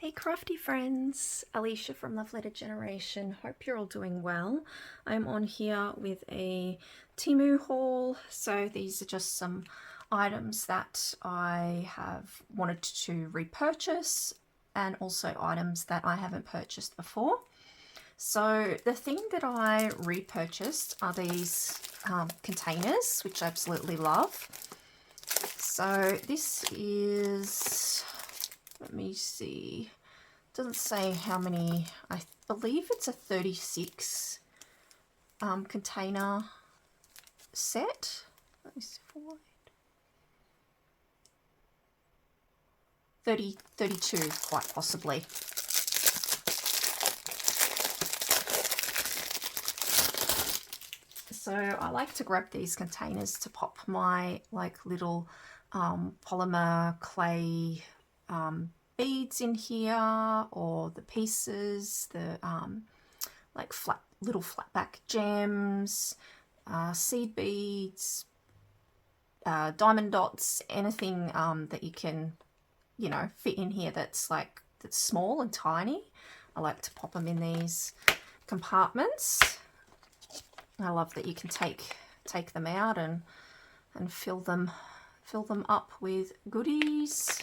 Hey crafty friends, Alicia from Love Letter Generation. Hope you're all doing well. I'm on here with a Temu haul. So these are just some items that I have wanted to repurchase and also items that I haven't purchased before. So the thing that I repurchased are these containers, which I absolutely love. So this is, let me see, doesn't say how many. I believe it's a 36 container set. Let me see, 32 quite possibly. So I like to grab these containers to pop my like little polymer clay beads in here, or the pieces, the like little flat back gems, seed beads, diamond dots, anything that you can, you know, fit in here that's small and tiny. I like to pop them in these compartments. I love that you can take them out and fill them up with goodies.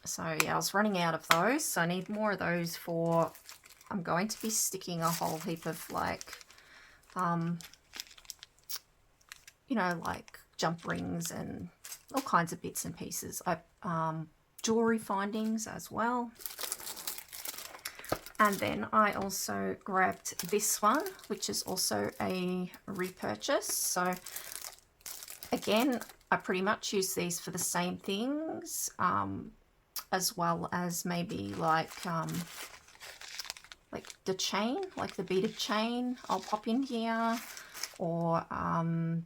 So yeah, I was running out of those, so I need more of those for, I'm going to be sticking a whole heap of like, you know, like jump rings and all kinds of bits and pieces. Jewelry findings as well. And then I also grabbed this one, which is also a repurchase. So again, I pretty much use these for the same things, as well as maybe like the chain, like the beaded chain I'll pop in here, or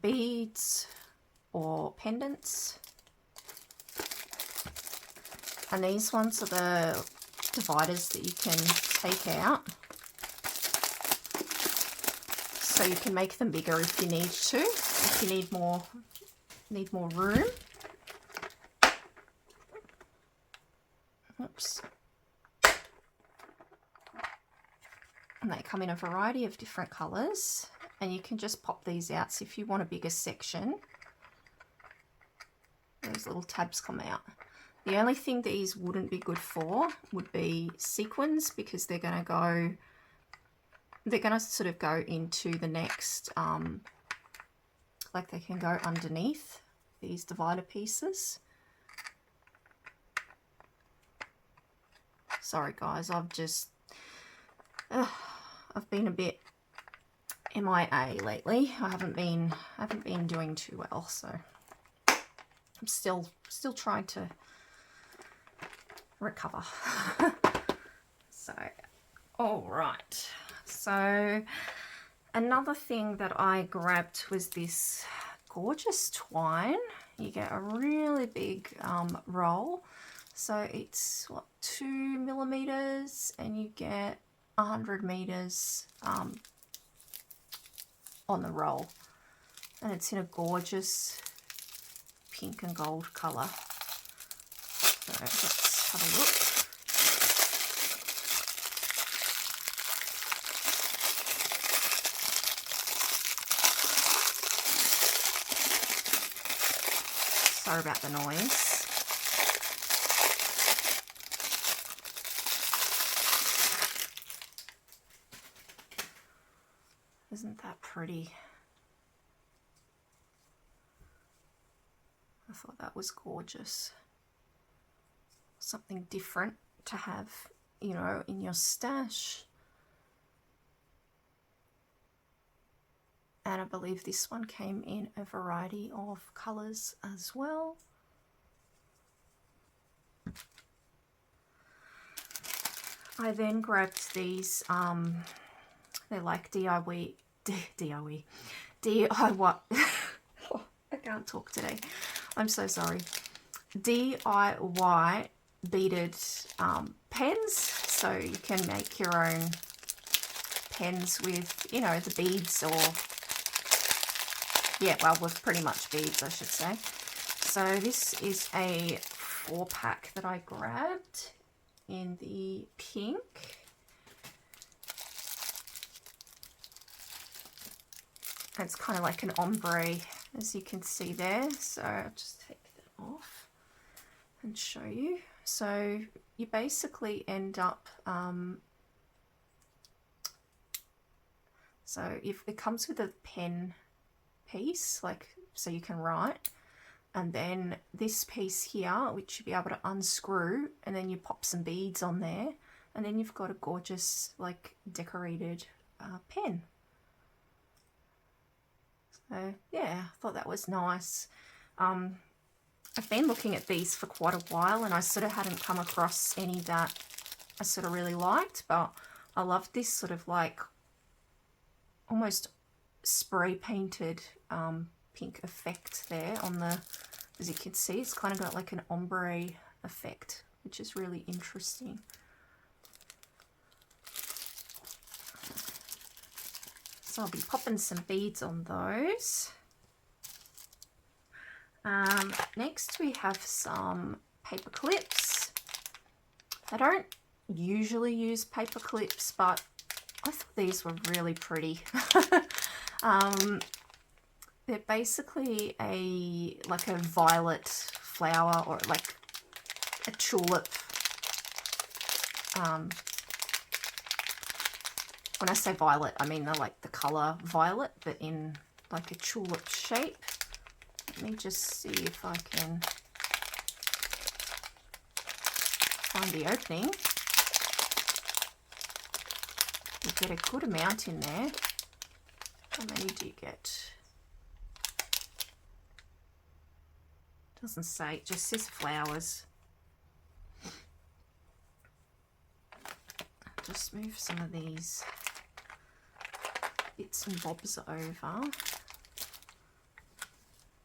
beads or pendants. And these ones are the dividers that you can take out, so you can make them bigger if you need to, if you need more room. Oops. And they come in a variety of different colors, and you can just pop these out. So if you want a bigger section, those little tabs come out. The only thing these wouldn't be good for would be sequins, because they're going to sort of go into the next, like they can go underneath these divider pieces. Sorry guys, I've been a bit MIA lately. I haven't been doing too well, so I'm still trying to recover. So, all right. So another thing that I grabbed was this gorgeous twine. You get a really big roll. So it's what, 2 millimeters, and you get 100 meters on the roll, and it's in a gorgeous pink and gold color. So let's have a look. Sorry about the noise. Isn't that pretty? I thought that was gorgeous. Something different to have, you know, in your stash. And I believe this one came in a variety of colors as well. I then grabbed these, they're like DIY, oh, I can't talk today. I'm so sorry. DIY beaded pens, so you can make your own pens with, you know, the beads, or yeah, well, with pretty much beads, I should say. So this is a 4-pack that I grabbed in the pink. It's kind of like an ombre, as you can see there. So I'll just take that off and show you. So you basically end up, so if it comes with a pen piece, like, so you can write, and then this piece here, which you'll be able to unscrew, and then you pop some beads on there, and then you've got a gorgeous, like, decorated pen. So yeah, I thought that was nice. I've been looking at these for quite a while, and I sort of hadn't come across any that I sort of really liked, but I love this sort of like almost spray painted pink effect there on the, as you can see, it's kind of got like an ombre effect, which is really interesting. So I'll be popping some beads on those. Next we have some paper clips. I don't usually use paper clips, but I thought these were really pretty. They're basically like a violet flower, or like a tulip. When I say violet, I mean they're like the colour violet, but in like a tulip shape. Let me just see if I can find the opening. You get a good amount in there. How many do you get? Doesn't say, it just says flowers. I'll just move some of these bits and bobs over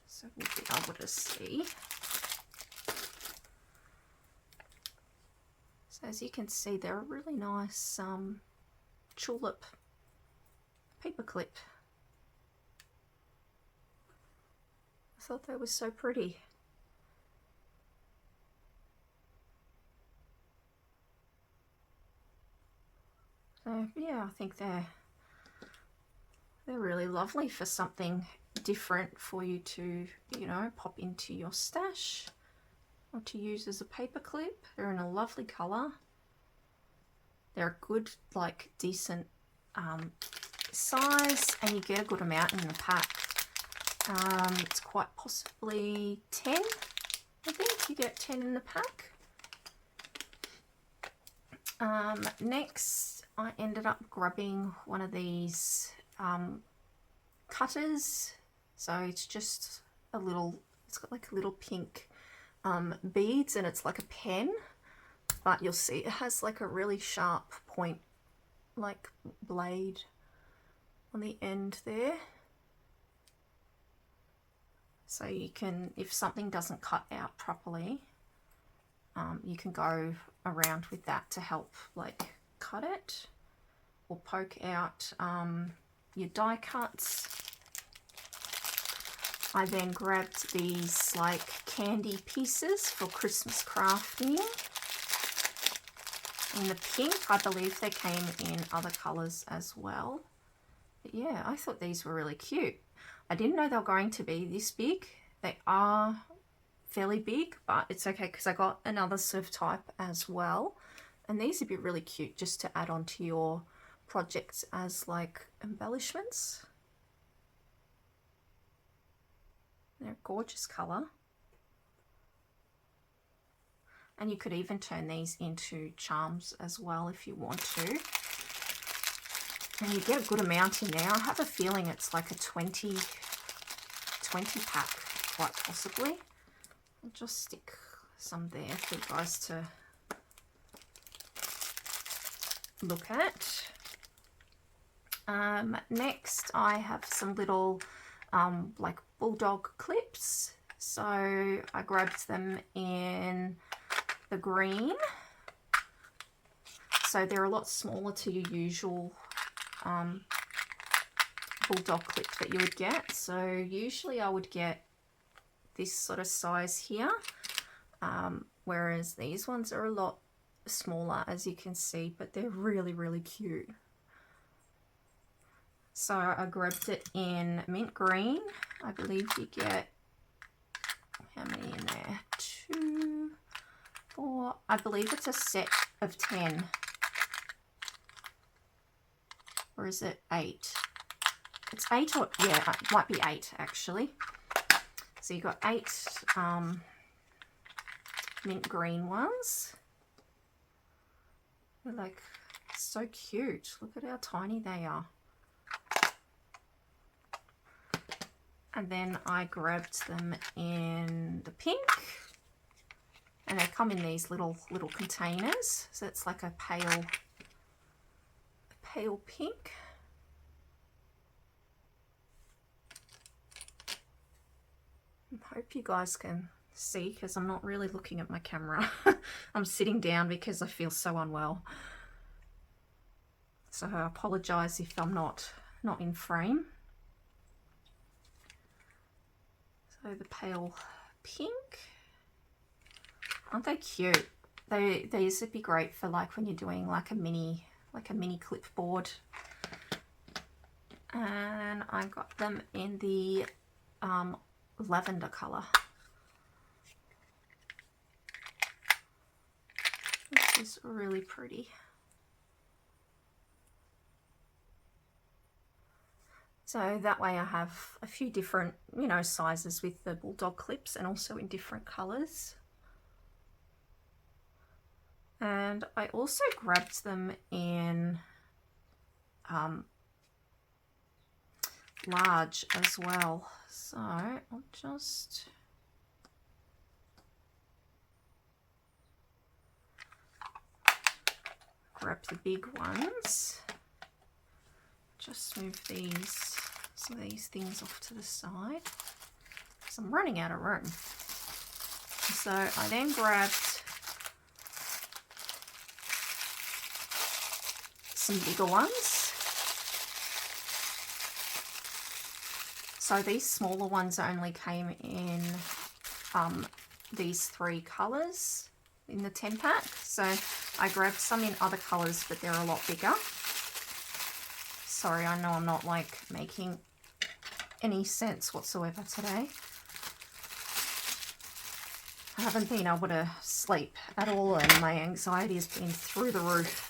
so we'll be able to see. So as you can see, they're a really nice tulip paper clip. I thought they were so pretty. So yeah, I think they're really lovely for something different for you to, you know, pop into your stash or to use as a paper clip. They're in a lovely colour. They're a good, like, decent size, and you get a good amount in the pack. It's quite possibly 10. I think you get 10 in the pack. Next, I ended up grabbing one of these cutters. So it's just a little, it's got like little pink beads, and it's like a pen, but you'll see it has like a really sharp point, like blade on the end there. So you can, if something doesn't cut out properly, you can go around with that to help like cut it or poke out your die cuts. I then grabbed these like candy pieces for Christmas crafting in the pink. I believe they came in other colours as well. But yeah, I thought these were really cute. I didn't know they were going to be this big. They are fairly big, but it's okay because I got another sort of type as well. And these would be really cute just to add on to your projects as like embellishments. They're a gorgeous colour. And you could even turn these into charms as well if you want to. And you get a good amount in there. I have a feeling it's like a 20 pack, quite possibly. I'll just stick some there for you guys to look at. Next, I have some little like bulldog clips. So I grabbed them in the green. So they're a lot smaller to your usual bulldog clip that you would get. So usually I would get this sort of size here. whereas these ones are a lot smaller, as you can see, but they're really, really cute. So I grabbed it in mint green. I believe you get, how many in there? 2, 4, I believe it's a set of 10. Or is it 8? It's 8, or yeah, it might be 8 actually. So you got 8 mint green ones. They're like so cute. Look at how tiny they are. And then I grabbed them in the pink, and they come in these little containers. So it's like a pale pink. I hope you guys can see, because I'm not really looking at my camera. I'm sitting down because I feel so unwell. So I apologize if I'm not in frame. So the pale pink. Aren't they cute? These would be great for like when you're doing like a mini clipboard. And I got them in the lavender color. This is really pretty. So that way I have a few different, you know, sizes with the bulldog clips, and also in different colors. And I also grabbed them in large as well. So I'll just grab the big ones. Just move some of these things off to the side, because I'm running out of room. So I then grabbed some bigger ones. So these smaller ones only came in these 3 colors in the 10 pack. So I grabbed some in other colors, but they're a lot bigger. Sorry, I know I'm not like making any sense whatsoever today. I haven't been able to sleep at all, and my anxiety has been through the roof.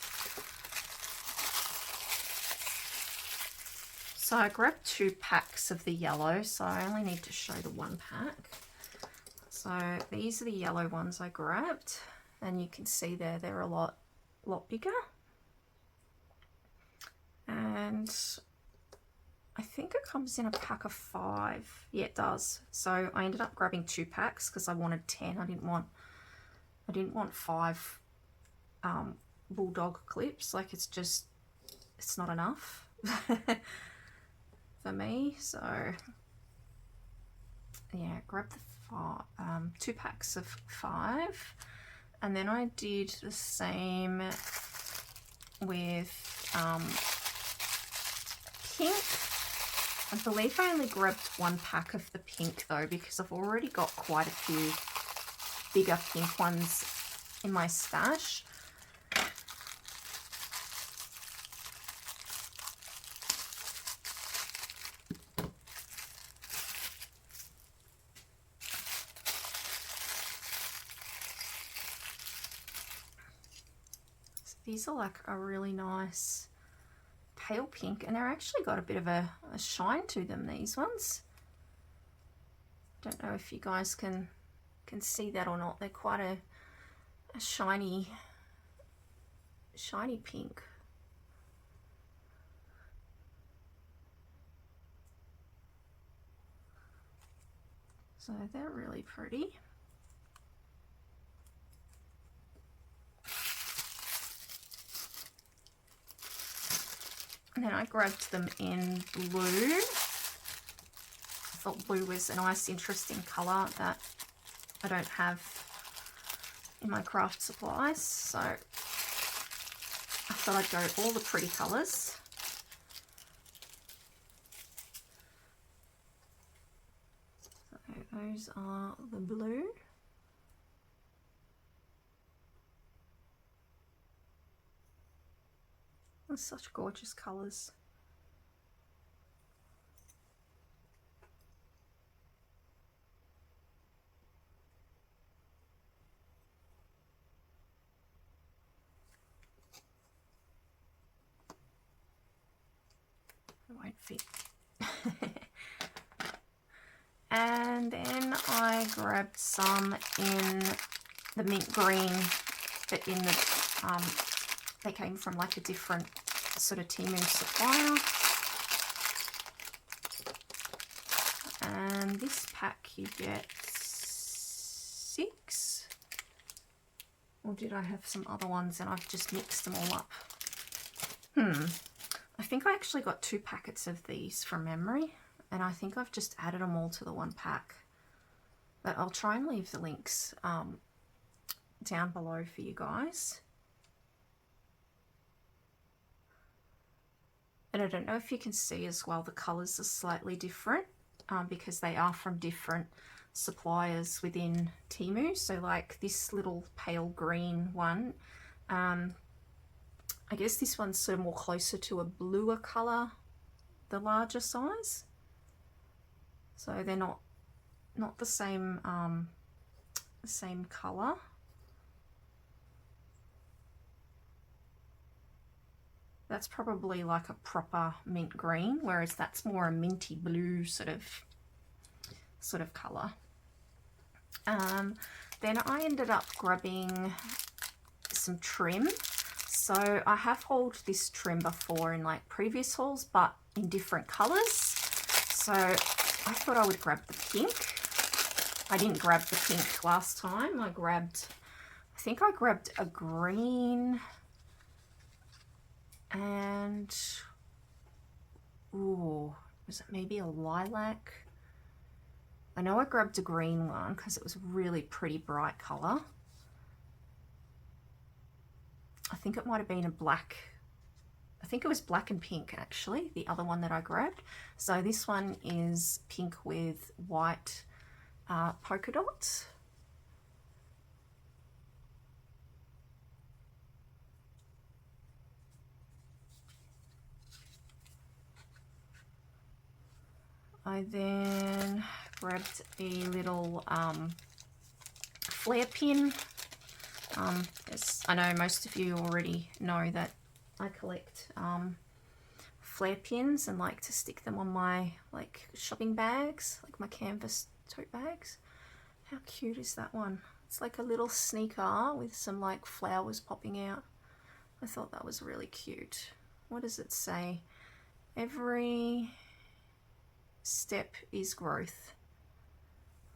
So I grabbed 2 packs of the yellow, so I only need to show the 1 pack. So these are the yellow ones I grabbed, and you can see they're a lot bigger. And I think it comes in a pack of 5. Yeah, it does. So I ended up grabbing 2 packs because I wanted 10. I didn't want 5 bulldog clips. Like, it's not enough for me. So yeah, grab the 2 packs of 5, and then I did the same with pink. I believe I only grabbed 1 pack of the pink though, because I've already got quite a few bigger pink ones in my stash. So these are like a really nice pale pink, and they're actually got a bit of a shine to them, these ones. Don't know if you guys can see that or not. They're quite a shiny pink. So they're really pretty. And then I grabbed them in blue. I thought blue was a nice, interesting colour that I don't have in my craft supplies. So I thought I'd go all the pretty colours. So those are the blue. They're such gorgeous colours. It won't fit. And then I grabbed some in the mint green, but in the they came from like a different sort of Temu supplier. And this pack you get 6, or did I have some other ones and I've just mixed them all up? I think I actually got 2 packets of these from memory, and I think I've just added them all to the one pack. But I'll try and leave the links down below for you guys. And I don't know if you can see as well, the colours are slightly different because they are from different suppliers within Temu. So like this little pale green one, I guess this one's sort of more closer to a bluer colour, the larger size. So they're not the same colour. That's probably like a proper mint green, whereas that's more a minty blue sort of colour. Then I ended up grabbing some trim. So I have hauled this trim before in like previous hauls, but in different colours. So I thought I would grab the pink. I didn't grab the pink last time. I think I grabbed a green and, ooh, was it maybe a lilac? I know I grabbed a green one because it was a really pretty bright colour. I think it might have been a black. I think it was black and pink actually, the other one that I grabbed. So this one is pink with white polka dots. I then grabbed a little flare pin. As I know most of you already know that I collect flare pins and like to stick them on my like shopping bags, like my canvas tote bags. How cute is that one? It's like a little sneaker with some like flowers popping out. I thought that was really cute. What does it say? Every step is growth.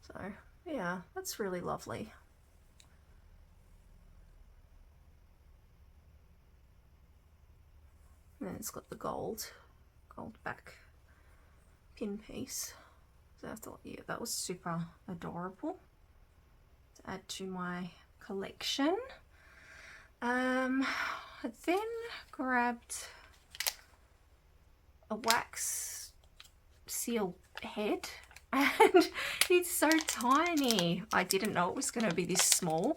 So yeah, that's really lovely. And then it's got the gold back pin piece. So I thought, yeah, that was super adorable to add to my collection. I then grabbed a wax seal head, and it's so tiny. I didn't know it was going to be this small,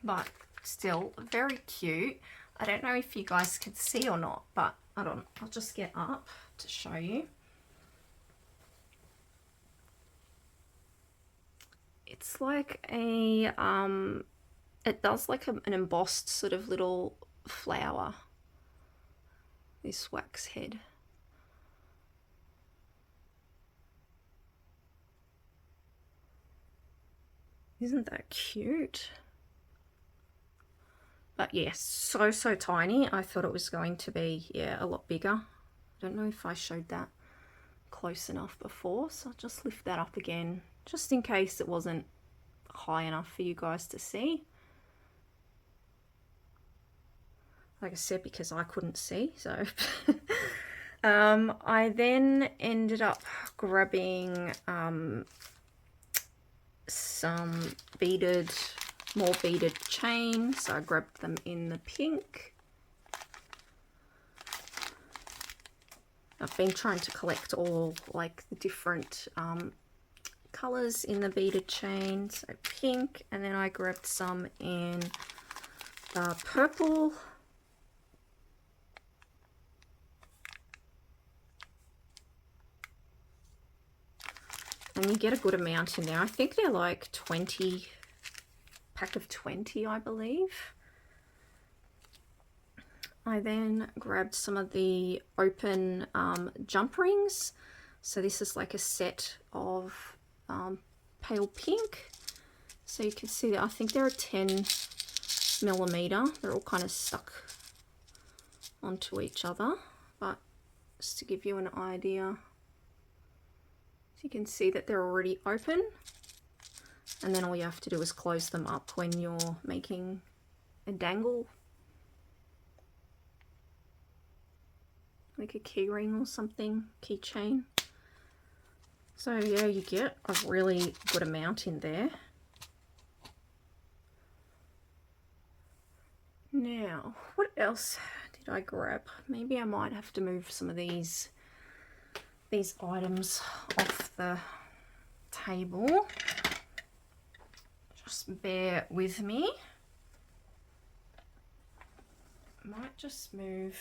but still very cute. I don't know if you guys can see or not, but I'll just get up to show you. It's like a it does like an embossed sort of little flower, this wax head. Isn't that cute? But yes, so tiny. I thought it was going to be, yeah, a lot bigger. I don't know if I showed that close enough before, so I'll just lift that up again, just in case it wasn't high enough for you guys to see. Like I said, because I couldn't see, so. I then ended up grabbing some more beaded chain, so I grabbed them in the pink. I've been trying to collect all like the different colours in the beaded chain, so pink, and then I grabbed some in purple. And you get a good amount in there. I think they're like 20, pack of 20, I believe. I then grabbed some of the open jump rings. So this is like a set of pale pink. So you can see that I think they're a 10mm. They're all kind of stuck onto each other, but just to give you an idea, you can see that they're already open, and then all you have to do is close them up when you're making a dangle, like a key ring or something, keychain. So yeah, you get a really good amount in there. Now, what else did I grab? Maybe I might have to move some of these items off the table. Just bear with me. I might just move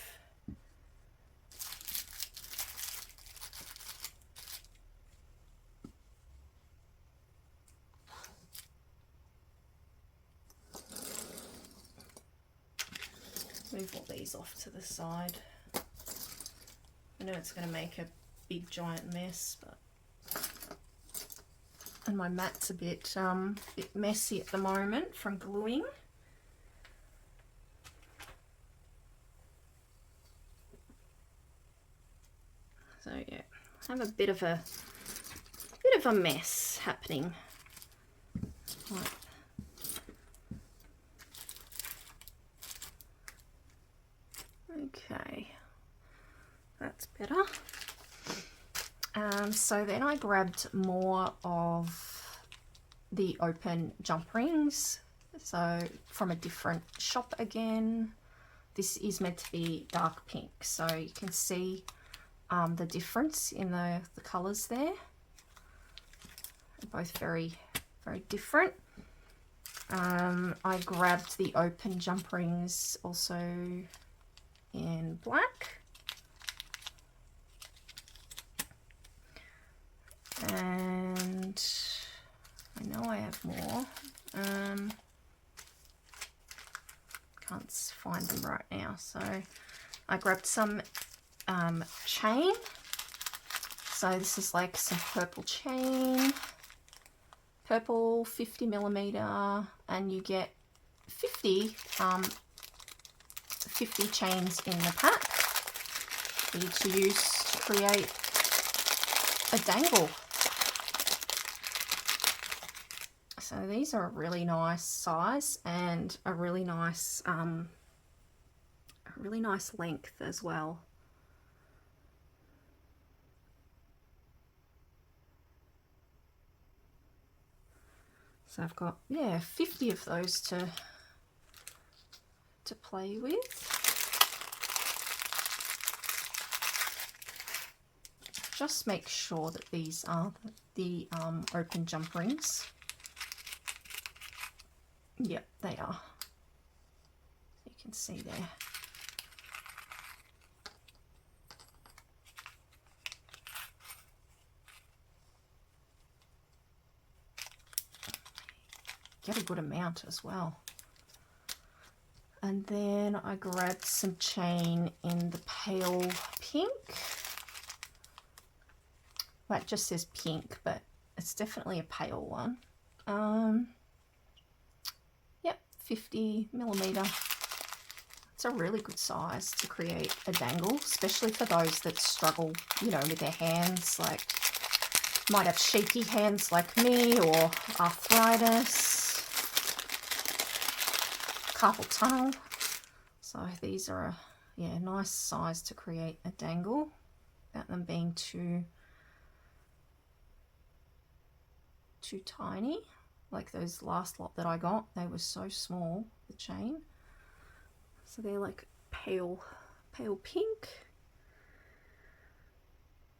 all these off to the side. I know it's going to make a big giant mess, but and my mat's a bit messy at the moment from gluing. So yeah, I have a bit of a mess happening. Right. Okay, that's better. So then I grabbed more of the open jump rings, so from a different shop again. This is meant to be dark pink, so you can see the difference in the colours there. They're both very, very different. I grabbed the open jump rings also in black. And I know I have more. Can't find them right now. So I grabbed some chain. So this is like some purple chain. Purple 50mm, and you get 50 chains in the pack for you to use to create a dangle. So these are a really nice size and a really nice length as well. So I've got, yeah, 50 of those to play with. Just make sure that these are the open jump rings. Yep, they are. You can see there. Get a good amount as well. And then I grabbed some chain in the pale pink. Well, it just says pink, but it's definitely a pale one. Yep, 50mm. It's a really good size to create a dangle, especially for those that struggle, you know, with their hands, like might have shaky hands like me, or arthritis, carpal tunnel. So these are a nice size to create a dangle without them being too tiny. Like those last lot that I got, they were so small, the chain. So they're like pale pink.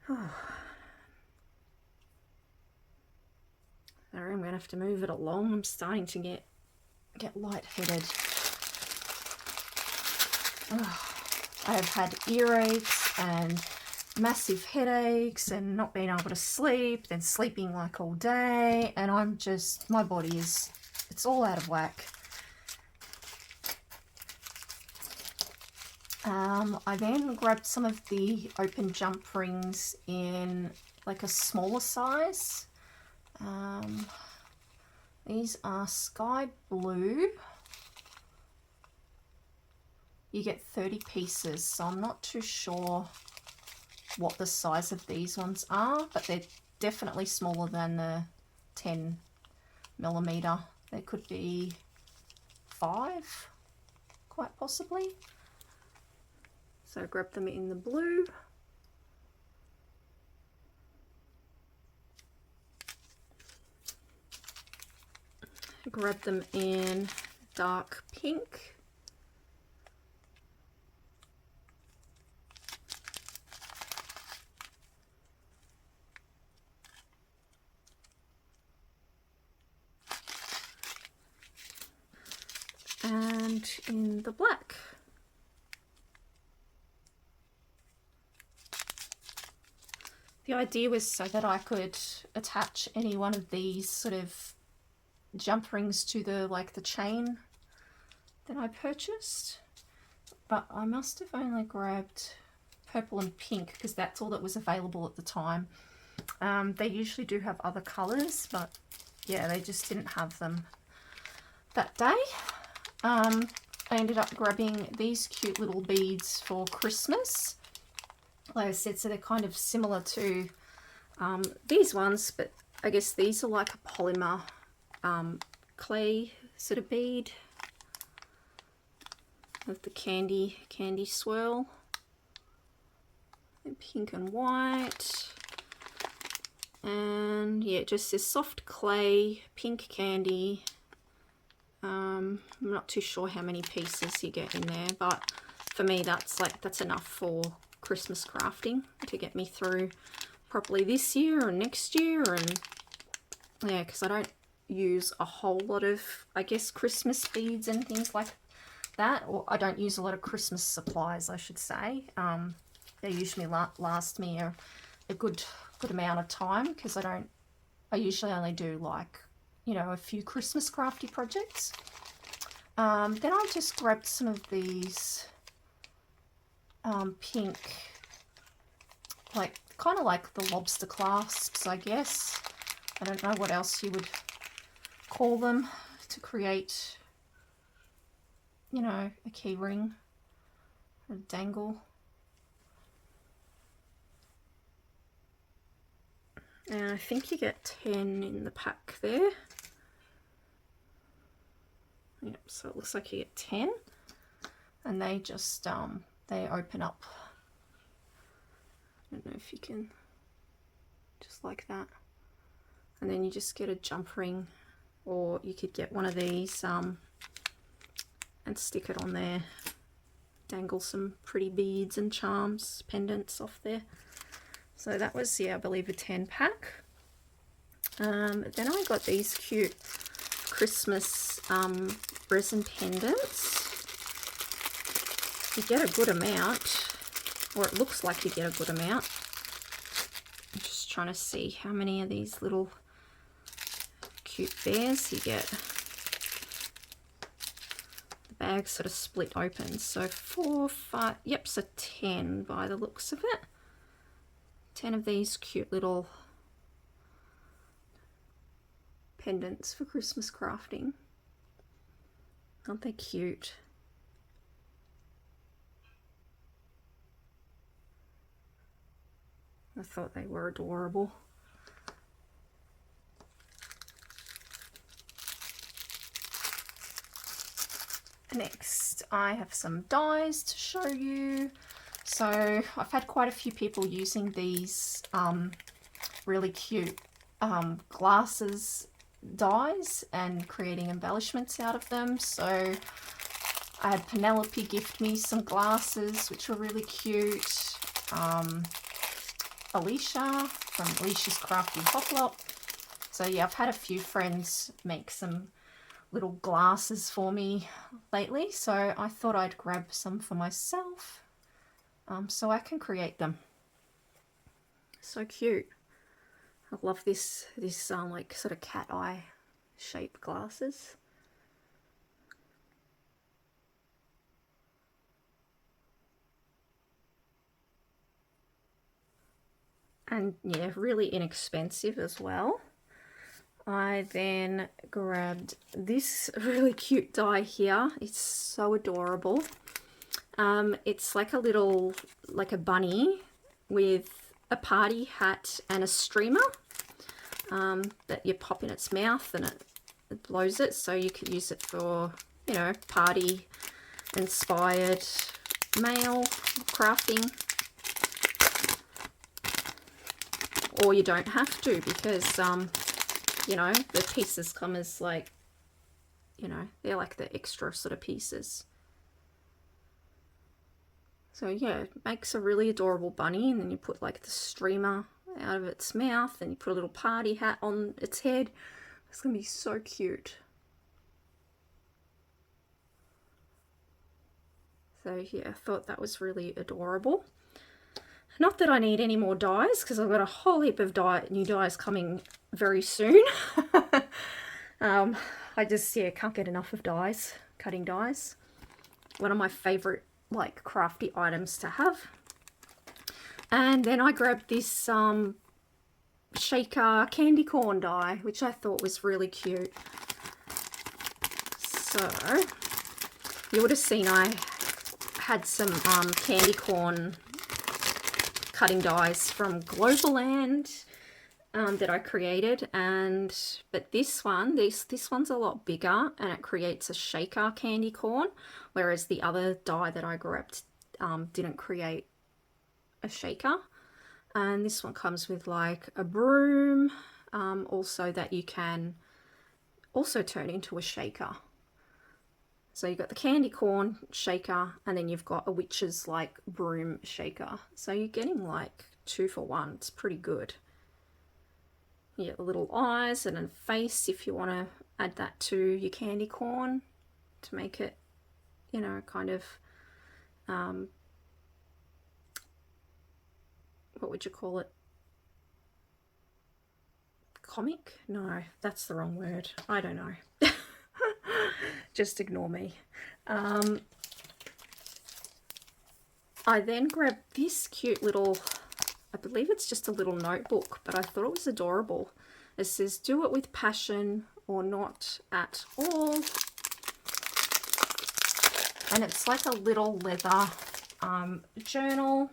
Sorry, I'm gonna have to move it along. I'm starting to get lightheaded. I have had earaches and massive headaches and not being able to sleep, then sleeping like all day, and I'm just, my body is, it's all out of whack. I then grabbed some of the open jump rings in like a smaller size. These are sky blue. You get 30 pieces, so I'm not too sure what the size of these ones are, but they're definitely smaller than the 10mm. They could be 5, quite possibly. So grab them in the blue. Grab them in dark pink. And in the black. The idea was so that I could attach any one of these sort of jump rings to the the chain that I purchased, but I must have only grabbed purple and pink because that's all that was available at the time. They usually do have other colors, but yeah, they just didn't have them that day. I ended up grabbing these cute little beads for Christmas. Like I said, so they're kind of similar to these ones, but I guess these are like a polymer clay sort of bead with the candy swirl, and pink and white, and yeah, just this soft clay, pink candy. I'm not too sure how many pieces you get in there, but for me that's enough for Christmas crafting to get me through properly this year and next year. And yeah, because I don't use a whole lot of, I guess, Christmas beads and things like that, or I don't use a lot of Christmas supplies, I should say. They usually last me a good amount of time, because I usually only do like, you know, a few Christmas crafty projects. Then I just grabbed some of these pink, like kind of like the lobster clasps, I guess. I don't know what else you would call them, to create, you know, a key ring or a dangle. And I think you get 10 in the pack there. Yep, so it looks like you get 10, and they just they open up. I don't know if you can, just like that, and then you just get a jump ring, or you could get one of these and stick it on there, dangle some pretty beads and charms, pendants off there. So that was, yeah, I believe a 10 pack. Then I got these cute Christmas resin pendants. You get a good amount, or it looks like you get a good amount. I'm just trying to see how many of these little cute bears you get. The bag's sort of split open, so 4, 5, yep, so 10 by the looks of it. 10 of these cute little pendants for Christmas crafting. Aren't they cute? I thought they were adorable. Next, I have some dies to show you. So I've had quite a few people using these really cute glasses dies and creating embellishments out of them. So I had Penelope gift me some glasses, which were really cute. Alicia from Alicia's Crafty Hoplop. So yeah, I've had a few friends make some little glasses for me lately, so I thought I'd grab some for myself so I can create them. So cute. I love this like sort of cat eye shaped glasses. And yeah, really inexpensive as well. I then grabbed this really cute die here. It's so adorable. It's like a little, like a bunny with a party hat and a streamer that you pop in its mouth and it blows it. So you could use it for, you know, party inspired mail crafting. Or you don't have to, because you know, the pieces come as like, you know, they're like the extra sort of pieces. So yeah, it makes a really adorable bunny, and then you put like the streamer out of its mouth, and you put a little party hat on its head. It's gonna be so cute. So yeah, I thought that was really adorable. Not that I need any more dies, because I've got a whole heap of new dies coming very soon. I just, yeah, can't get enough of dies, cutting dies. One of my favorite, like, crafty items to have. And then I grabbed this shaker candy corn die, which I thought was really cute. So, you would have seen I had some candy corn cutting dies from Globaland that I created, but this one's a lot bigger, and it creates a shaker candy corn, whereas the other die that I grabbed didn't create a shaker. And this one comes with like a broom, also that you can also turn into a shaker. So you've got the candy corn shaker, and then you've got a witch's like broom shaker. So you're getting like 2 for 1. It's pretty good. You get the little eyes and a face if you want to add that to your candy corn to make it, you know, kind of, what would you call it? Comic? No, that's the wrong word. I don't know. Just ignore me. I then grabbed this cute little, I believe it's just a little notebook, but I thought it was adorable. It says, "Do it with passion or not at all." And it's like a little leather journal.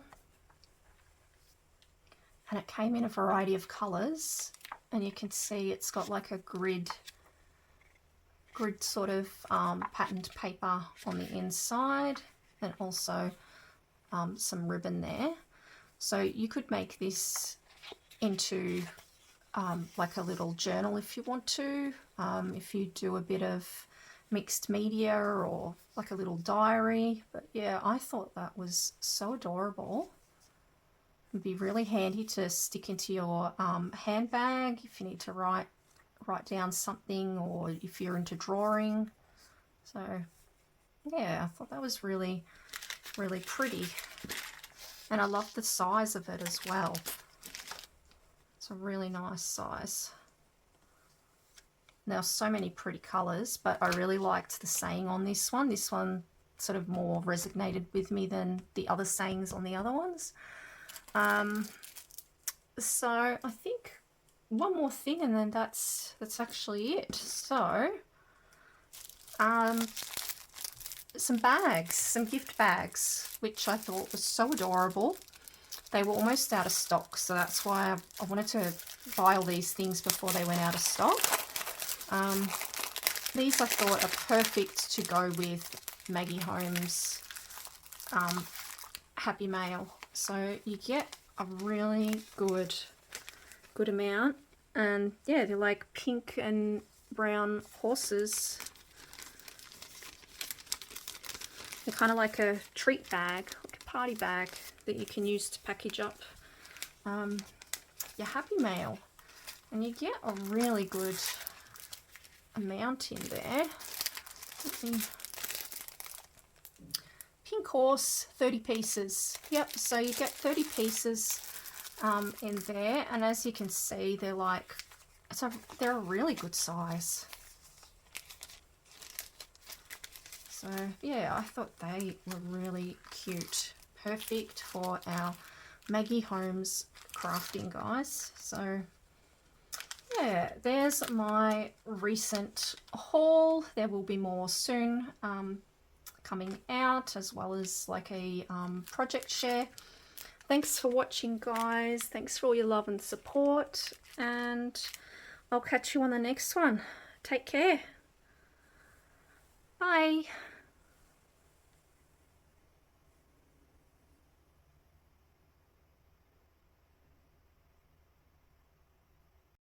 And it came in a variety of colours. And you can see it's got like a grid sort of patterned paper on the inside, and also some ribbon there. So you could make this into like a little journal if you want to, if you do a bit of mixed media or like a little diary. But yeah, I thought that was so adorable. It'd be really handy to stick into your handbag if you need to write down something, or if you're into drawing. So yeah, I thought that was really, really pretty. And I love the size of it as well. It's a really nice size. Now, so many pretty colours, but I really liked the saying on this one. This one sort of more resonated with me than the other sayings on the other ones. So I think one more thing, and then that's actually it. So some bags, some gift bags, which I thought was so adorable. They were almost out of stock, so that's why I wanted to buy all these things before they went out of stock. These I thought are perfect to go with Maggie Holmes Happy Mail. So you get a really good amount, and yeah, they're like pink and brown horses. They're kind of like a treat bag, like a party bag that you can use to package up your Happy Mail, and you get a really good amount in there. Pink horse, 30 pieces. Yep, so you get 30 pieces in there, and as you can see, they're like, they're a really good size. So yeah, I thought they were really cute. Perfect for our Maggie Holmes crafting, guys. So yeah, there's my recent haul. There will be more soon coming out, as well as like a project share. Thanks for watching, guys. Thanks for all your love and support, and I'll catch you on the next one. Take care. Bye.